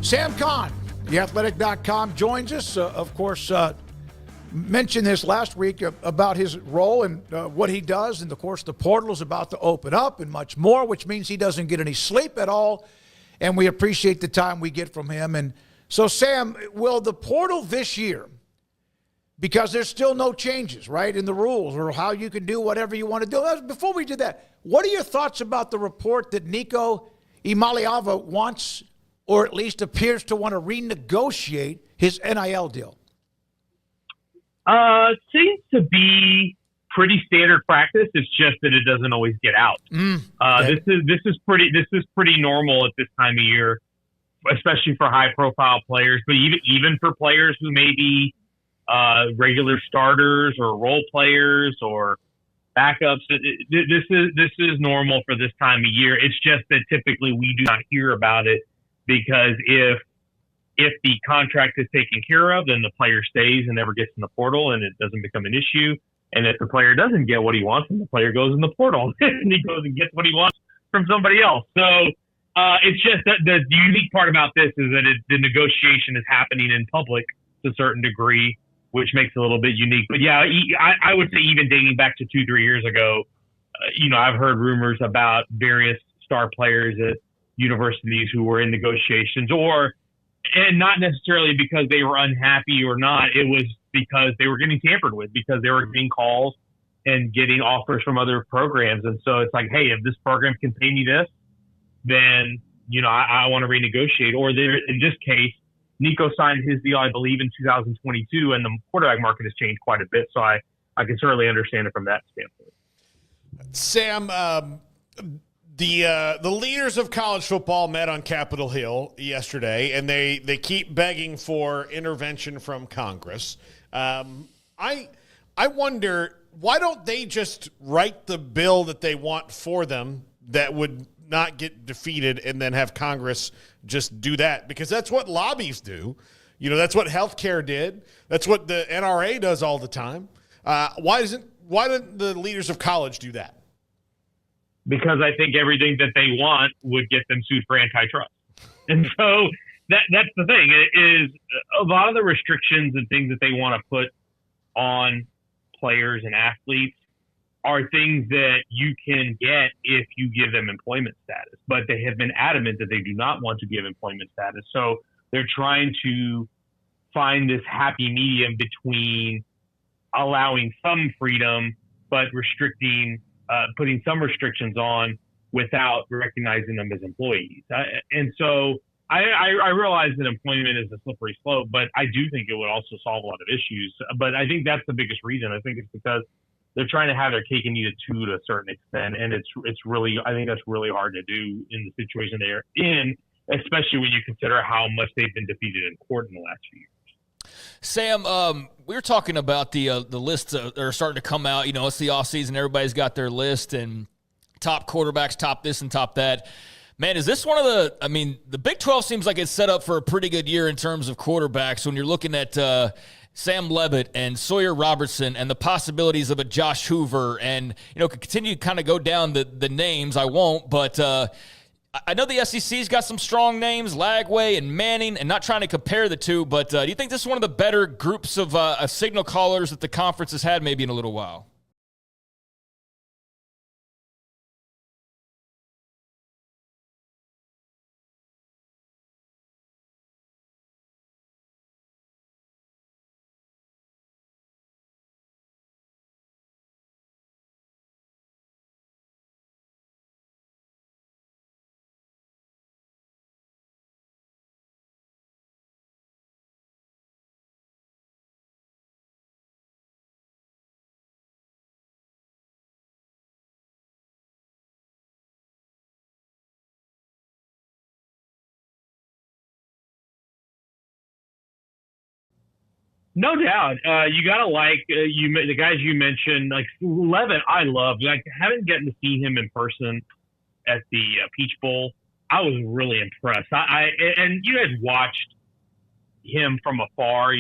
Sam Kahn, theathletic.com, joins us. Of course, mentioned this last week about his role and what he does. And, of course, the portal is about to open up and much more, which means he doesn't get any sleep at all. And we appreciate the time we get from him. And so, Sam, will the portal this year, because there's still no changes, right, in the rules or how you can do whatever you want to do. Before we do that, what are your thoughts about the report that Nico Iamaleava wants, or at least appears to want to renegotiate his NIL deal? Seems to be pretty standard practice. It's just that it doesn't always get out. Okay. This is pretty normal at this time of year, especially for high profile players, but even for players who may be regular starters or role players or backups. This is normal for this time of year. It's just that typically we do not hear about it, because if the contract is taken care of, then the player stays and never gets in the portal and it doesn't become an issue. And if the player doesn't get what he wants, then the player goes in the portal and he goes and gets what he wants from somebody else. So it's just that the unique part about this is that the negotiation is happening in public to a certain degree, which makes it a little bit unique. But yeah, I would say even dating back to 2-3 years ago, I've heard rumors about various star players at universities who were in negotiations, and not necessarily because they were unhappy or not. It was because they were getting tampered with, because they were getting calls and getting offers from other programs. And so it's like, hey, if this program can pay me this, then, I want to renegotiate. Or in this case, Nico signed his deal, I believe, in 2022, and the quarterback market has changed quite a bit. So I can certainly understand it from that standpoint. Sam, the leaders of college football met on Capitol Hill yesterday, and they keep begging for intervention from Congress. I wonder, why don't they just write the bill that they want for them that would not get defeated, and then have Congress just do that? Because that's what lobbies do. That's what healthcare did. That's what the NRA does all the time. Why don't the leaders of college do that? Because I think everything that they want would get them sued for antitrust. And so that's the thing. It is a lot of the restrictions and things that they want to put on players and athletes are things that you can get if you give them employment status. But they have been adamant that they do not want to give employment status. So they're trying to find this happy medium between allowing some freedom, but putting some restrictions on without recognizing them as employees. And so I realize that employment is a slippery slope, but I do think it would also solve a lot of issues. But I think that's the biggest reason. I think it's because they're trying to have their cake and eat it too, to a certain extent. And it's really, I think that's really hard to do in the situation they're in, especially when you consider how much they've been defeated in court in the last few years. Sam, we were talking about the lists that are starting to come out. It's the offseason. Everybody's got their list and top quarterbacks, top this and top that. Man, is this one of the Big 12 seems like it's set up for a pretty good year in terms of quarterbacks when you're looking at Sam Leavitt and Sawyer Robertson and the possibilities of a Josh Hoover and, could continue to kind of go down the names. I won't, but I know the SEC's got some strong names, Lagway and Manning, and not trying to compare the two, but do you think this is one of the better groups of signal callers that the conference has had maybe in a little while? No doubt. You got to the guys you mentioned, like Leavitt, I love. Like, haven't gotten to see him in person at the Peach Bowl. I was really impressed. And you guys watched him from afar,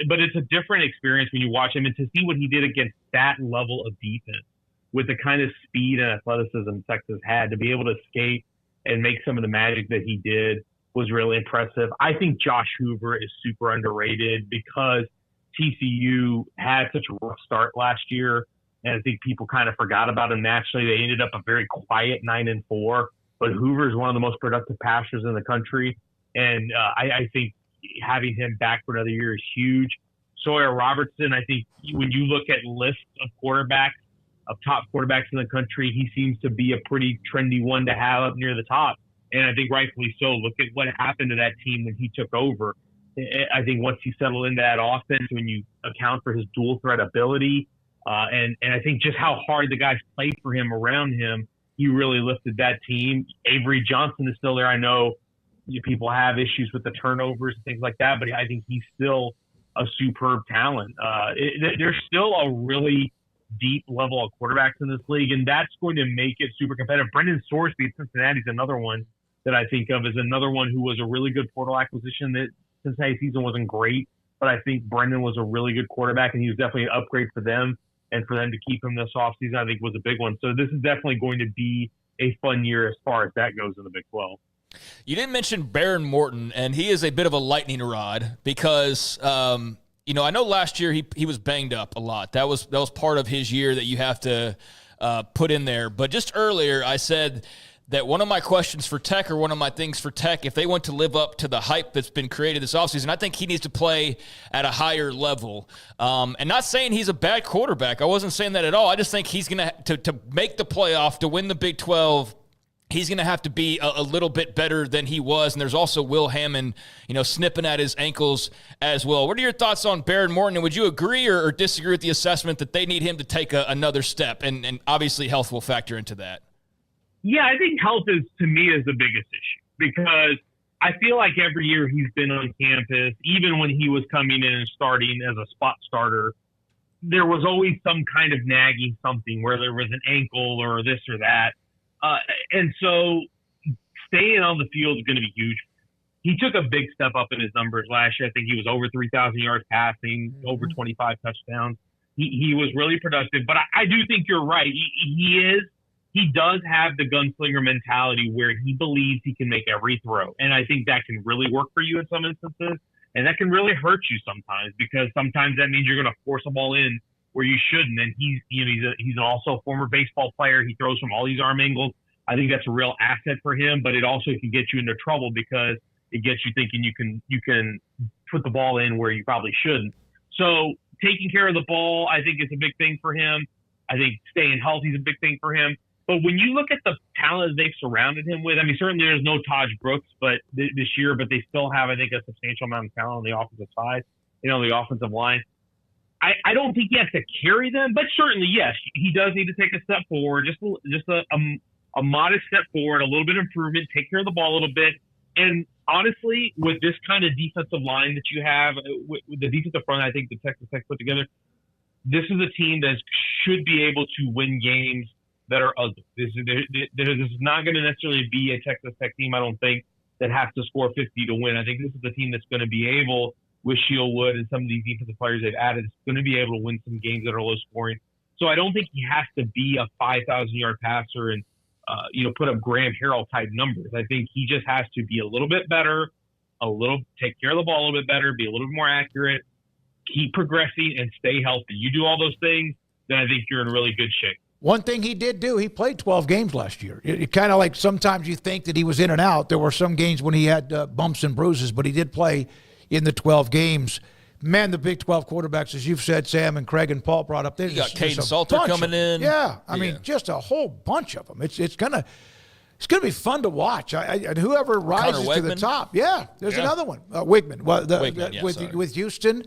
but it's a different experience when you watch him, and to see what he did against that level of defense with the kind of speed and athleticism Texas had, to be able to escape and make some of the magic that he did was really impressive. I think Josh Hoover is super underrated because TCU had such a rough start last year, and I think people kind of forgot about him nationally. They ended up a very quiet 9-4, but Hoover is one of the most productive passers in the country, and I think having him back for another year is huge. Sawyer Robertson, I think when you look at lists of quarterbacks, of top quarterbacks in the country, he seems to be a pretty trendy one to have up near the top. And I think rightfully so. Look at what happened to that team when he took over. I think once he settled into that offense, when you account for his dual threat ability, and I think just how hard the guys played for him around him, he really lifted that team. Avery Johnson is still there. I know people have issues with the turnovers and things like that, but I think he's still a superb talent. There's still a really deep level of quarterbacks in this league, and that's going to make it super competitive. Brendan Sorsby at Cincinnati is another one that I think of as another one who was a really good portal acquisition. That Cincinnati season wasn't great, but I think Brendan was a really good quarterback, and he was definitely an upgrade for them. And for them to keep him this offseason, I think was a big one. So this is definitely going to be a fun year as far as that goes in the Big 12. You didn't mention Behren Morton, and he is a bit of a lightning rod because I know last year he was banged up a lot. That was part of his year that you have to put in there. But just earlier, I said that one of my questions for Tech, or one of my things for Tech, if they want to live up to the hype that's been created this offseason, I think he needs to play at a higher level. And not saying he's a bad quarterback. I wasn't saying that at all. I just think he's going to make the playoff, to win the Big 12, he's going to have to be a little bit better than he was. And there's also Will Hammond, snipping at his ankles as well. What are your thoughts on Behren Morton? And would you agree or disagree with the assessment that they need him to take another step? And obviously health will factor into that. Yeah, I think health to me is the biggest issue, because I feel like every year he's been on campus, even when he was coming in and starting as a spot starter, there was always some kind of nagging something, where there was an ankle or this or that. And so staying on the field is going to be huge. He took a big step up in his numbers last year. I think he was over 3,000 yards passing, over 25 touchdowns. He was really productive. But I do think you're right. He does have the gunslinger mentality where he believes he can make every throw. And I think that can really work for you in some instances. And that can really hurt you sometimes, because sometimes that means you're going to force a ball in where you shouldn't. And he's also a former baseball player. He throws from all these arm angles. I think that's a real asset for him, but it also can get you into trouble because it gets you thinking you can put the ball in where you probably shouldn't. So taking care of the ball, I think, is a big thing for him. I think staying healthy is a big thing for him. But when you look at the talent they've surrounded him with, I mean, certainly there's no Taj Brooks this year, but they still have, I think, a substantial amount of talent on the offensive side, the offensive line. I don't think he has to carry them, but certainly, yes, he does need to take a step forward, just a modest step forward, a little bit of improvement, take care of the ball a little bit. And honestly, with this kind of defensive line that you have, with the defensive front, I think the Texas Tech put together, this is a team that should be able to win games that are ugly. This is not going to necessarily be a Texas Tech team, I don't think, that has to score 50 to win. I think this is a team that's going to be able, with Shieldwood and some of these defensive players they've added, is going to be able to win some games that are low scoring. So I don't think he has to be a 5,000-yard passer and put up Graham Harrell type numbers. I think he just has to be a little bit better, take care of the ball a little bit better, be a little bit more accurate, keep progressing, and stay healthy. You do all those things, then I think you're in really good shape. One thing he did do, he played 12 games last year. It kind of like sometimes you think that he was in and out. There were some games when he had bumps and bruises, but he did play in the 12 games. Man, the Big 12 quarterbacks, as you've said, Sam and Craig and Paul brought up, you got Caden Salter coming in. Yeah, I mean, just a whole bunch of them. It's gonna be fun to watch. And whoever rises to the top. Yeah, there's another one, Wigman. Well, with Houston,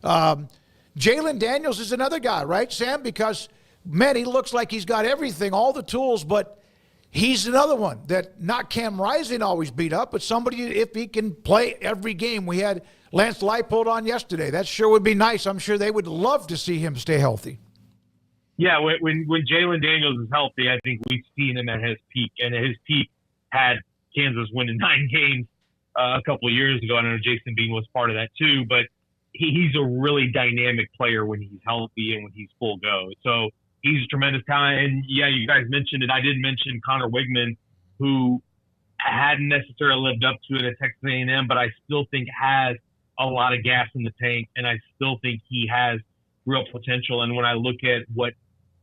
Jalen Daniels is another guy, right, Sam? Because man, he looks like he's got everything, all the tools, but he's another one that not Cam Rising always beat up, but somebody, if he can play every game. We had Lance Leipold on yesterday. That sure would be nice. I'm sure they would love to see him stay healthy. Yeah, when Jalen Daniels is healthy, I think we've seen him at his peak. And his peak had Kansas winning 9 games a couple of years ago. I know Jason Bean was part of that too, but he's a really dynamic player when he's healthy and when he's full go. So he's a tremendous talent. And yeah, you guys mentioned it. I did mention Connor Wigman, who hadn't necessarily lived up to it at Texas A&M, but I still think has a lot of gas in the tank, and I still think he has real potential. And when I look at what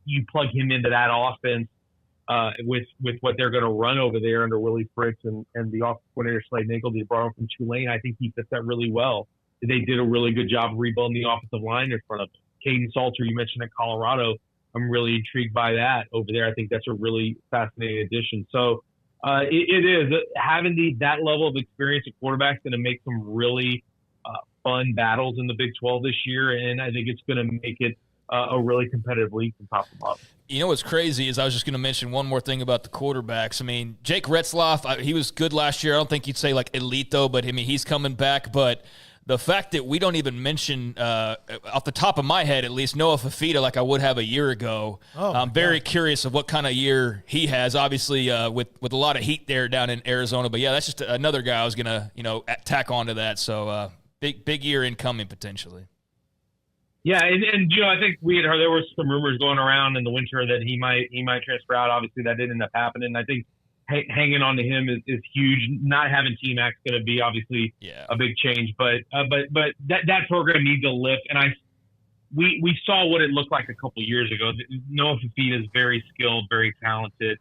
you plug him into that offense with what they're going to run over there under Willie Fritz and the offensive coordinator Slade Nagel, they brought him from Tulane, I think he fits that really well. They did a really good job of rebuilding the offensive line in front of him. Caden Salter, you mentioned at Colorado. I'm really intrigued by that over there. I think that's a really fascinating addition. So it is having that level of experience at quarterback is going to make some really fun battles in the Big 12 this year, and I think it's going to make it a really competitive league from top to bottom. You know what's crazy is I was just going to mention one more thing about the quarterbacks. I mean, Jake Retzlaff, he was good last year. I don't think you'd say like elite though, but I mean he's coming back. But the fact that we don't even mention, off the top of my head at least, Noah Fafita like I would have a year ago. I'm very curious of what kind of year he has. Obviously, with a lot of heat there down in Arizona. But yeah, that's just another guy I was going to tack onto that. So big year incoming potentially. Yeah, and I think we had heard there were some rumors going around in the winter that he might transfer out. Obviously, that didn't end up happening. I think hanging on to him is huge. Not having T-Mac's going to be obviously a big change, but that program needs a lift. And we saw what it looked like a couple years ago. Noah Fafita is very skilled, very talented.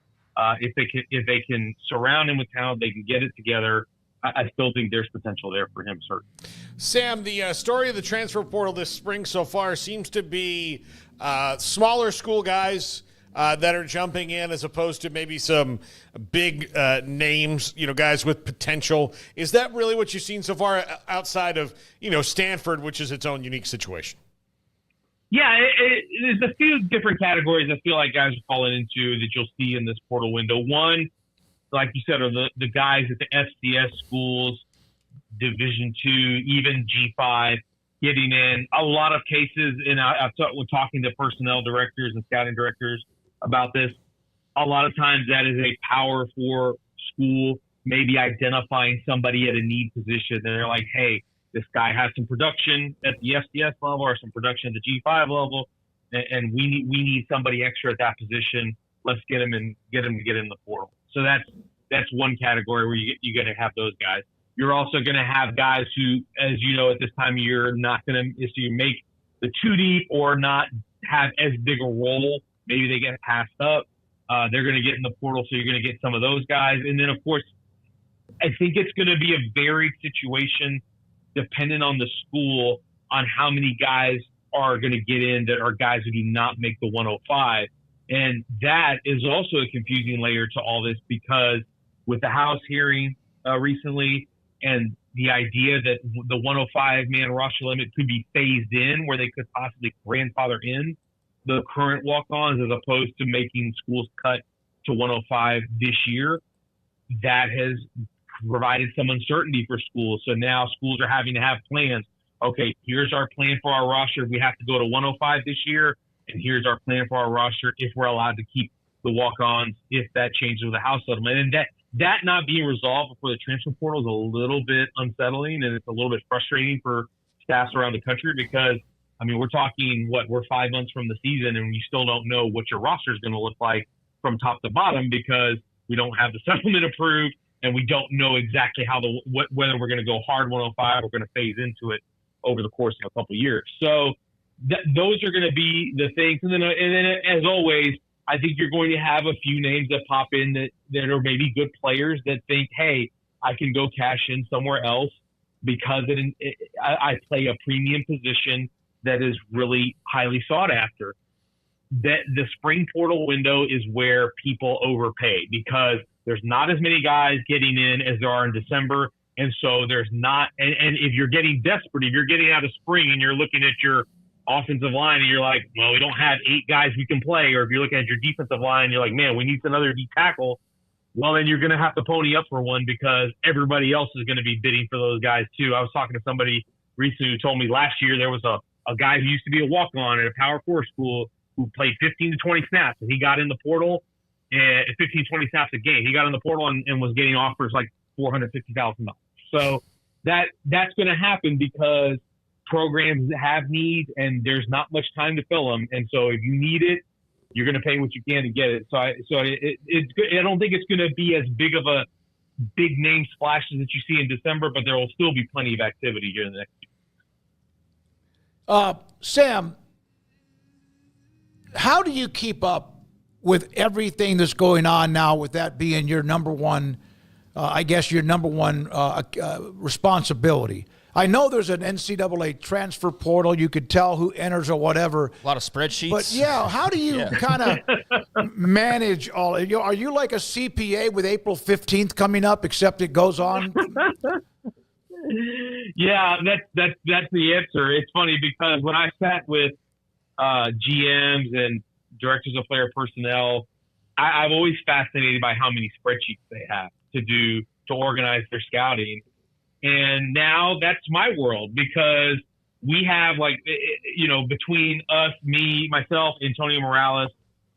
If they can surround him with talent, they can get it together. I still think there's potential there for him, certainly. Sam, the story of the transfer portal this spring so far seems to be smaller school guys that are jumping in as opposed to maybe some big names, guys with potential. Is that really what you've seen so far outside of, Stanford, which is its own unique situation? Yeah, there's a few different categories I feel like guys are falling into that you'll see in this portal window. One, like you said, are the guys at the FCS schools, Division II, even G5, getting in. A lot of cases, and we're talking to personnel directors and scouting directors about this. A lot of times that is a Power 4 school, maybe identifying somebody at a need position. And they're like, hey, this guy has some production at the FCS level or some production at the G5 level, and we need somebody extra at that position. Let's get him to get in the portal. So that's one category where you're going to have those guys. You're also going to have guys who, as you know, at this time of year, not going to make the 2 deep or not have as big a role. Maybe they get passed up. They're going to get in the portal, so you're going to get some of those guys. And then, of course, I think it's going to be a varied situation depending on the school on how many guys are going to get in that are guys who do not make the 105. And that is also a confusing layer to all this because with the House hearing recently and the idea that the 105-man roster limit could be phased in where they could possibly grandfather in the current walk-ons as opposed to making schools cut to 105 this year, that has provided some uncertainty for schools. So now schools are having to have plans. Okay, here's our plan for our roster. We have to go to 105 this year, and here's our plan for our roster if we're allowed to keep the walk-ons if that changes with the House settlement. And that not being resolved before the transfer portal is a little bit unsettling, and it's a little bit frustrating for staffs around the country because, I mean, we're talking, we're 5 months from the season, and you still don't know what your roster is going to look like from top to bottom because we don't have the settlement approved, and we don't know exactly whether we're going to go hard 105 or we're going to phase into it over the course of a couple of years. So those are going to be the things. And then as always, I think you're going to have a few names that pop in that are maybe good players that think, hey, I can go cash in somewhere else because I play a premium position that is really highly sought after. That the spring portal window is where people overpay because there's not as many guys getting in as there are in December. And so there's not, and if you're getting desperate, if you're getting out of spring and you're looking at your offensive line and you're like, well, we don't have 8 guys we can play. Or if you're looking at your defensive line, you're like, man, we need another D tackle. Well, then you're going to have to pony up for one because everybody else is going to be bidding for those guys too. I was talking to somebody recently who told me last year there was a guy who used to be a walk-on at a Power 4 school who played 15 to 20 snaps, and he got in the portal at 15, 20 snaps a game. He got in the portal and was getting offers like $450,000. So that's going to happen because programs have needs and there's not much time to fill them. And so if you need it, you're going to pay what you can to get it. So it's good. I don't think it's going to be as big of a big name splashes that you see in December, but there will still be plenty of activity here in the next few. Sam, how do you keep up with everything that's going on now, with that being your number one, responsibility? I know there's an NCAA transfer portal. You could tell who enters or whatever. A lot of spreadsheets. But, yeah, how do you kind of manage all? Are you like a CPA with April 15th coming up, except it goes on? Yeah, that's the answer. It's funny because when I sat with GMs and directors of player personnel, I'm always fascinated by how many spreadsheets they have to organize their scouting. And now that's my world, because we have, like, between us, me, myself, Antonio Morales,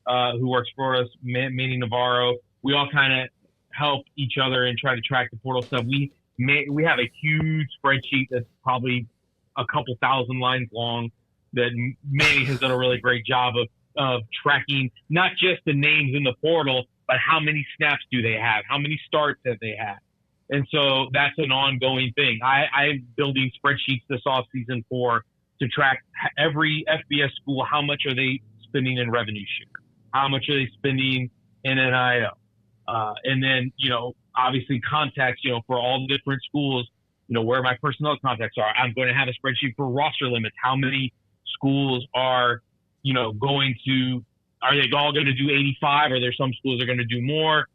who works for us, Manny Navarro, we all kind of help each other and try to track the portal stuff. We have a huge spreadsheet that's probably a couple thousand lines long that Manny has done a really great job of tracking, not just the names in the portal, but how many snaps do they have? How many starts have they had? And so that's an ongoing thing. I'm building spreadsheets this offseason to track every FBS school. How much are they spending in revenue share? How much are they spending in NIL? And then, obviously contacts, for all the different schools, where my personnel contacts are. I'm going to have a spreadsheet for roster limits. How many schools are, are they all going to do 85? Are there some schools that are going to do more?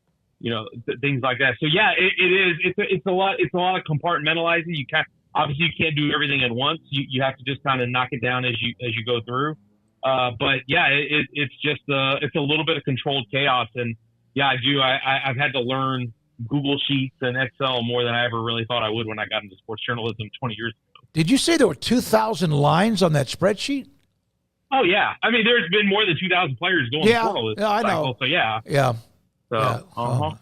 Things like that. So yeah, it's a lot of compartmentalizing. You can't do everything at once. You have to just kind of knock it down as you go through. But yeah, it's just it's a little bit of controlled chaos. And yeah, I've had to learn Google Sheets and Excel more than I ever really thought I would when I got into sports journalism 20 years ago. Did you say there were 2,000 lines on that spreadsheet? Oh yeah, I mean, there's been more than 2,000 players going to the portal. Yeah, I know. So yeah. So, yeah. All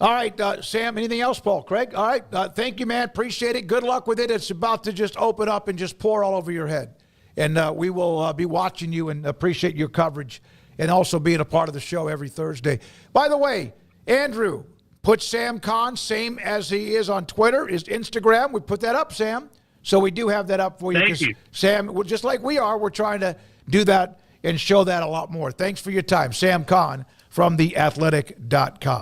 right, Sam, anything else, Paul? Craig? All right, thank you, man. Appreciate it. Good luck with it. It's about to just open up and just pour all over your head. And we will be watching you and appreciate your coverage and also being a part of the show every Thursday. By the way, Andrew, put Sam Kahn, same as he is on Twitter, is Instagram. We put that up, Sam. So we do have that up for you. Thank you. Sam, just like we are, we're trying to do that and show that a lot more. Thanks for your time. Sam Kahn from theathletic.com.